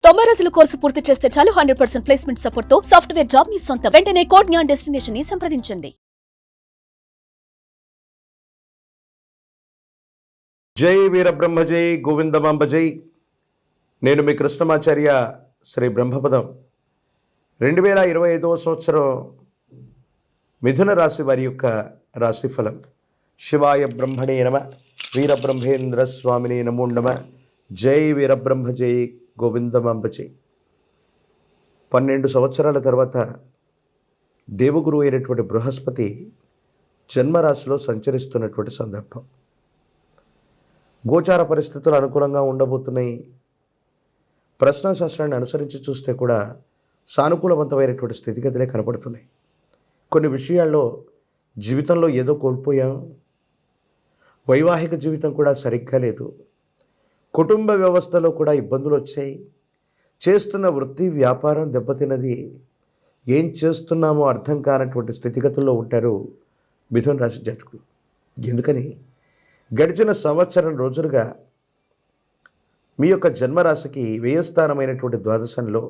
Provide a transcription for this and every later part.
90 రోజుల కోర్సు పూర్తి చేస్తే చాలు 100% ప్లేస్మెంట్ సపోర్ట్ తో సాఫ్ట్వేర్ జాబ్ మీ సొంతం. వెంటనే కోడ్ జ్ఞాన్ డెస్టినేషన్ ని సంప్రదించండి. జై వీరబ్రహ్మ జై గోవిందమాంబ జై. నేను మీ కృష్ణమాచార్య. శ్రీ బ్రహ్మపదం 2025వ సంవత్సరం మిథున రాశి వారి యొక్క రాశిఫలం. శివాయ బ్రహ్మణే నమ. వీరబ్రహ్మేంద్ర స్వామిని నమో నమ. జై వీరబ్రహ్మ జై గోవిందమాంబ జై. 12 సంవత్సరాల తర్వాత దేవగురు అయినటువంటి బృహస్పతి జన్మరాశిలో సంచరిస్తున్నటువంటి సందర్భం. గోచార పరిస్థితులు అనుకూలంగా ఉండబోతున్నాయి. ప్రశ్నాశాస్త్రాన్ని అనుసరించి చూస్తే కూడా సానుకూలవంతమైనటువంటి స్థితిగతులే కనపడుతున్నాయి. కొన్ని విషయాల్లో జీవితంలో ఏదో కోల్పోయాం. వైవాహిక జీవితం కూడా సరిగ్గా లేదు. కుటుంబ వ్యవస్థలో కూడా ఇబ్బందులు వచ్చాయి. చేస్తున్న వృత్తి వ్యాపారం దెబ్బతిన్నది. ఏం చేస్తున్నామో అర్థం కానటువంటి స్థితిగతుల్లో ఉంటారు మిథున రాశి జాతకులు. ఎందుకని గడిచిన సంవత్సరం రోజులుగా మీ యొక్క జన్మరాశికి వ్యయస్థానమైనటువంటి ద్వాదశంలో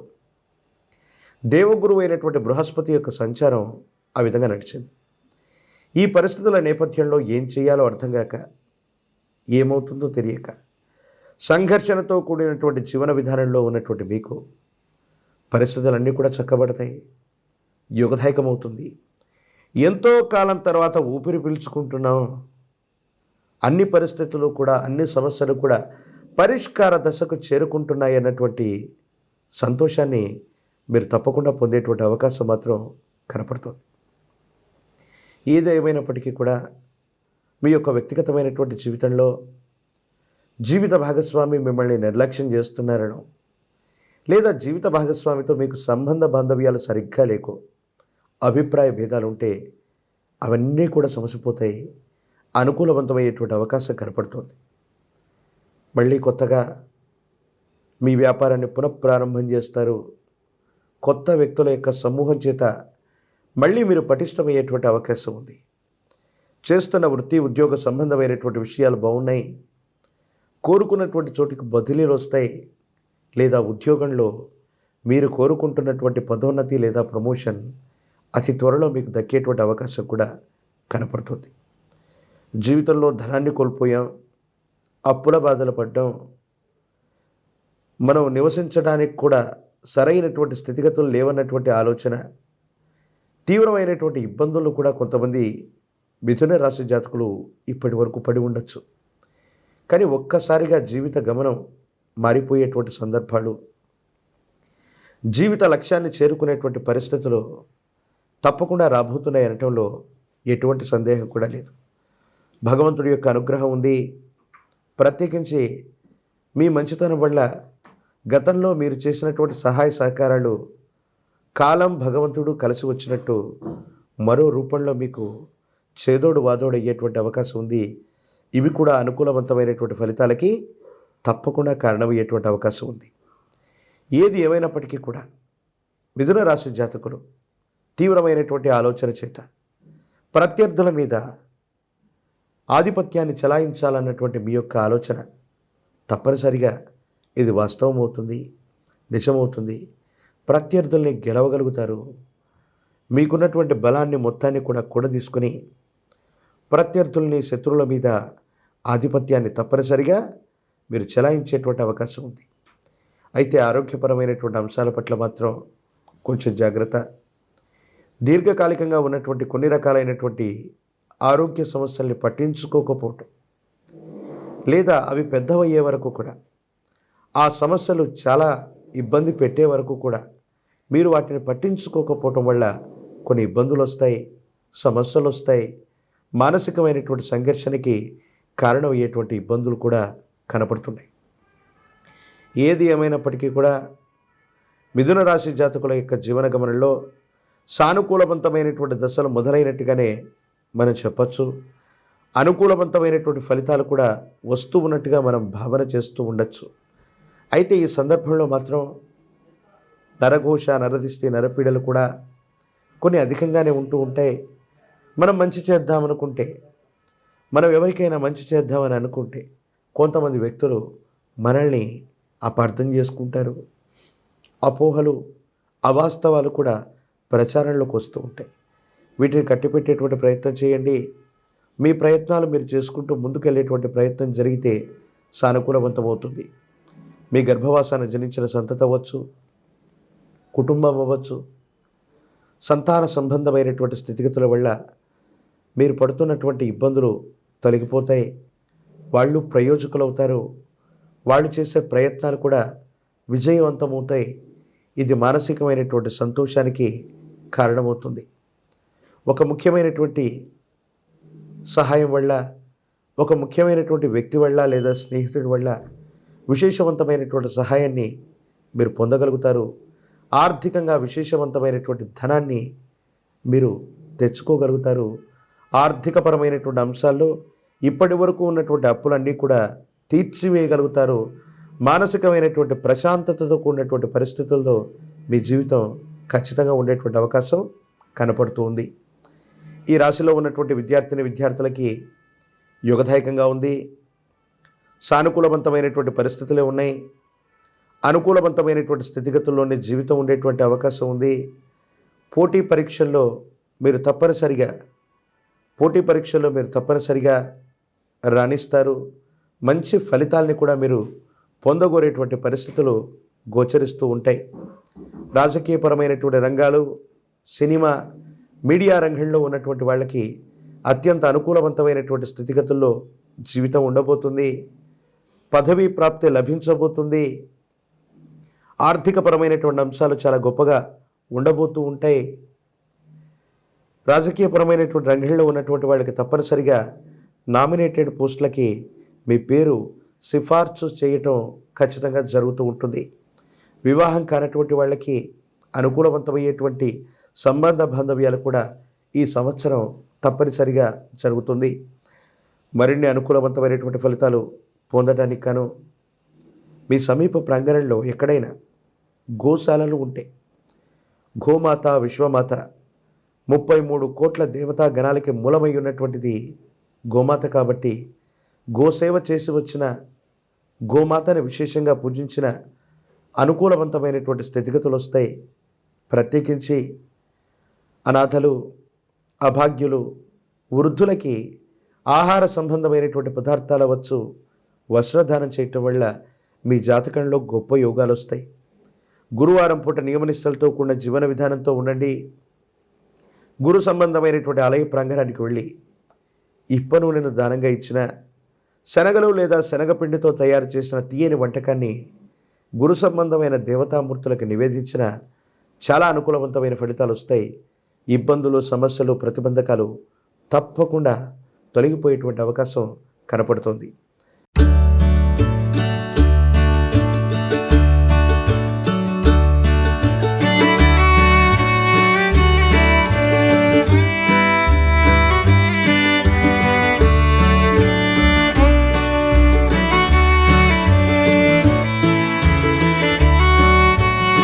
దేవగురువు అయినటువంటి బృహస్పతి యొక్క సంచారం ఆ విధంగా నడిచింది. ఈ పరిస్థితుల నేపథ్యంలో ఏం చేయాలో అర్థం కాక, ఏమవుతుందో తెలియక, సంఘర్షణతో కూడినటువంటి జీవన విధానంలో ఉన్నటువంటి మీకు పరిస్థితులన్నీ కూడా చక్కబడతాయి. యుగదాయకమవుతుంది. ఎంతో కాలం తర్వాత ఊపిరి పీల్చుకుంటున్నాం. అన్ని పరిస్థితులు కూడా, అన్ని సమస్యలు కూడా పరిష్కార దశకు చేరుకుంటున్నాయి అన్నటువంటి సంతోషాన్ని మీరు తప్పకుండా పొందేటువంటి అవకాశం మాత్రం కనపడుతుంది. ఏదేమైనప్పటికీ కూడా మీ యొక్క వ్యక్తిగతమైనటువంటి జీవితంలో జీవిత భాగస్వామి మిమ్మల్ని నిర్లక్ష్యం చేస్తున్నారనో, లేదా జీవిత భాగస్వామితో మీకు సంబంధ బాంధవ్యాలు సరిగ్గా లేకో, అభిప్రాయ భేదాలు ఉంటే అవన్నీ కూడా సమసిపోతాయి. అనుకూలవంతమయ్యేటువంటి అవకాశం కనపడుతుంది. మళ్ళీ కొత్తగా మీ వ్యాపారాన్ని పునఃప్రారంభం చేస్తారు. కొత్త వ్యక్తుల యొక్క సమూహం చేత మళ్ళీ మీరు పటిష్టమయ్యేటువంటి అవకాశం ఉంది. చేస్తున్న వృత్తి ఉద్యోగ సంబంధమైనటువంటి విషయాలు బాగున్నాయి. కోరుకున్నటువంటి చోటికి బదిలీలు వస్తాయి. లేదా ఉద్యోగంలో మీరు కోరుకుంటున్నటువంటి పదోన్నతి లేదా ప్రమోషన్ అతి త్వరలో మీకు దక్కేటువంటి అవకాశం కూడా కనపడుతుంది. జీవితంలో ధనాన్ని కోల్పోయాం, అప్పుల బాధలు పడ్డాం, మనం నివసించడానికి కూడా సరైనటువంటి స్థితిగతులు లేవన్నటువంటి ఆలోచన, తీవ్రమైనటువంటి ఇబ్బందులు కూడా కొంతమంది మిథున రాశి జాతకులు ఇప్పటి వరకు పడి ఉండొచ్చు. కానీ ఒక్కసారిగా జీవిత గమనం మారిపోయేటువంటి సందర్భాలు, జీవిత లక్ష్యాన్ని చేరుకునేటువంటి పరిస్థితులు తప్పకుండా రాబోతున్నాయి అనటంలో ఎటువంటి సందేహం కూడా లేదు. భగవంతుడి యొక్క అనుగ్రహం ఉంది. ప్రత్యేకించి మీ మంచితనం వల్ల గతంలో మీరు చేసినటువంటి సహాయ సహకారాలు కాలం భగవంతుడు కలిసి వచ్చినట్టు మరో రూపంలో మీకు చేదోడు వాదోడు అయ్యేటువంటి అవకాశం ఉంది. ఇవి కూడా అనుకూలవంతమైనటువంటి ఫలితాలకి తప్పకుండా కారణమయ్యేటువంటి అవకాశం ఉంది. ఏది ఏమైనప్పటికీ కూడా మిథున రాశి జాతకులు తీవ్రమైనటువంటి ఆలోచన చేత ప్రత్యర్థుల మీద ఆధిపత్యాన్ని చెలాయించాలన్నటువంటి మీ యొక్క ఆలోచన తప్పనిసరిగా ఇది వాస్తవమవుతుంది, నిజమవుతుంది. ప్రత్యర్థుల్ని గెలవగలుగుతారు. మీకున్నటువంటి బలాన్ని మొత్తాన్ని కూడా కూడదీసుకొని ప్రత్యర్థుల్ని, శత్రువుల మీద ఆధిపత్యాన్ని తప్పనిసరిగా మీరు చెలాయించేటువంటి అవకాశం ఉంది. అయితే ఆరోగ్యపరమైనటువంటి అంశాల పట్ల మాత్రం కొంచెం జాగ్రత్త. దీర్ఘకాలికంగా ఉన్నటువంటి కొన్ని రకాలైనటువంటి ఆరోగ్య సమస్యల్ని పట్టించుకోకపోవటం, లేదా అవి పెద్దవయ్యే వరకు కూడా, ఆ సమస్యలు చాలా ఇబ్బంది పెట్టే వరకు కూడా మీరు వాటిని పట్టించుకోకపోవటం వల్ల కొన్ని ఇబ్బందులు వస్తాయి, సమస్యలు వస్తాయి. మానసికమైనటువంటి సంఘర్షణకి కారణమయ్యేటువంటి ఇబ్బందులు కూడా కనపడుతున్నాయి. ఏది ఏమైనప్పటికీ కూడా మిథున రాశి జాతకుల యొక్క జీవన గమనంలో సానుకూలవంతమైనటువంటి దశలు మొదలైనట్టుగానే మనం చెప్పచ్చు. అనుకూలవంతమైనటువంటి ఫలితాలు కూడా వస్తూ ఉన్నట్టుగా మనం భావన చేస్తూ ఉండొచ్చు. అయితే ఈ సందర్భంలో మాత్రం నరఘోష, నరదిష్టి, నరపీడలు కూడా కొన్ని అధికంగానే ఉంటూ ఉంటాయి. మనం మంచి చేద్దామనుకుంటే, మనం ఎవరికైనా మంచి చేద్దామని అనుకుంటే కొంతమంది వ్యక్తులు మనల్ని అపార్థం చేసుకుంటారు. అపోహలు, అవాస్తవాలు కూడా ప్రచారంలోకి వస్తూ ఉంటాయి. వీటిని కట్టిపెట్టేటువంటి ప్రయత్నం చేయండి. మీ ప్రయత్నాలు మీరు చేసుకుంటూ ముందుకెళ్ళేటువంటి ప్రయత్నం జరిగితే సానుకూలవంతమవుతుంది. మీ గర్భవాసాన్ని జనించిన సంతతి అవ్వచ్చు, కుటుంబం అవ్వచ్చు, సంతాన సంబంధమైనటువంటి స్థితిగతుల వల్ల మీరు పడుతున్నటువంటి ఇబ్బందులు తొలగిపోతాయి. వాళ్ళు ప్రయోజకులవుతారు. వాళ్ళు చేసే ప్రయత్నాలు కూడా విజయవంతమవుతాయి. ఇది మానసికమైనటువంటి సంతోషానికి కారణమవుతుంది. ఒక ముఖ్యమైనటువంటి సహాయం వల్ల, ఒక ముఖ్యమైనటువంటి వ్యక్తి వల్ల లేదా స్నేహితుడి వల్ల విశేషవంతమైనటువంటి సహాయాన్ని మీరు పొందగలుగుతారు. ఆర్థికంగా విశేషవంతమైనటువంటి ధనాన్ని మీరు తెచ్చుకోగలుగుతారు. ఆర్థికపరమైనటువంటి అంశాల్లో ఇప్పటి వరకు ఉన్నటువంటి అప్పులన్నీ కూడా తీర్చివేయగలుగుతారు. మానసికమైనటువంటి ప్రశాంతతతో కూడినటువంటి పరిస్థితుల్లో మీ జీవితం ఖచ్చితంగా ఉండేటువంటి అవకాశం కనపడుతూ ఉంది. ఈ రాశిలో ఉన్నటువంటి విద్యార్థులకి యుగదాయకంగా ఉంది. సానుకూలవంతమైనటువంటి పరిస్థితులే ఉన్నాయి. అనుకూలవంతమైనటువంటి స్థితిగతుల్లోనే జీవితం ఉండేటువంటి అవకాశం ఉంది. పోటీ పరీక్షల్లో మీరు తప్పనిసరిగా రాణిస్తారు. మంచి ఫలితాలని కూడా మీరు పొందగోరేటువంటి పరిస్థితులు గోచరిస్తూ ఉంటాయి. రాజకీయపరమైనటువంటి రంగాలు, సినిమా, మీడియా రంగంలో ఉన్నటువంటి వాళ్ళకి అత్యంత అనుకూలవంతమైనటువంటి స్థితిగతుల్లో జీవితం ఉండబోతుంది. పదవీ ప్రాప్తి లభించబోతుంది. ఆర్థికపరమైనటువంటి అంశాలు చాలా గొప్పగా ఉండబోతూ ఉంటాయి. రాజకీయపరమైనటువంటి రంగంలో ఉన్నటువంటి వాళ్ళకి తప్పనిసరిగా నామినేటెడ్ పోస్టులకి మీ పేరు సిఫార్సు చేయటం ఖచ్చితంగా జరుగుతూ ఉంటుంది. వివాహం కానటువంటి వాళ్ళకి అనుకూలవంతమయ్యేటువంటి సంబంధ బాంధవ్యాలు కూడా ఈ సంవత్సరం తప్పనిసరిగా జరుగుతుంది. మరిన్ని అనుకూలవంతమైనటువంటి ఫలితాలు పొందడానికి గాను మీ సమీప ప్రాంగణంలో ఎక్కడైనా గోశాలలు ఉంటే, గోమాత, విశ్వమాత, 33 కోట్ల దేవతా గణాలకి మూలమై ఉన్నటువంటిది గోమాత కాబట్టి గోసేవ చేసి వచ్చిన, గోమాతని విశేషంగా పూజించిన అనుకూలవంతమైనటువంటి స్థితిగతులు వస్తాయి. ప్రత్యేకించి అనాథలు, అభాగ్యులు, వృద్ధులకి ఆహార సంబంధమైనటువంటి పదార్థాలు అవ్వచ్చు, వస్త్రదానం చేయటం వల్ల మీ జాతకంలో గొప్ప యోగాలు వస్తాయి. గురువారం పూట నియమనిష్టలతో కూడిన జీవన విధానంతో ఉండండి. గురు సంబంధమైనటువంటి ఆలయ ప్రాంగణానికి వెళ్ళి ఇప్ప నూనెను దానంగా ఇచ్చిన, శనగలు లేదా శనగపిండితో తయారు చేసిన తీయని వంటకాన్ని గురు సంబంధమైన దేవతామూర్తులకు నివేదించిన చాలా అనుకూలవంతమైన ఫలితాలు వస్తాయి. ఇబ్బందులు, సమస్యలు, ప్రతిబంధకాలు తప్పకుండా తొలగిపోయేటువంటి అవకాశం కనపడుతుంది.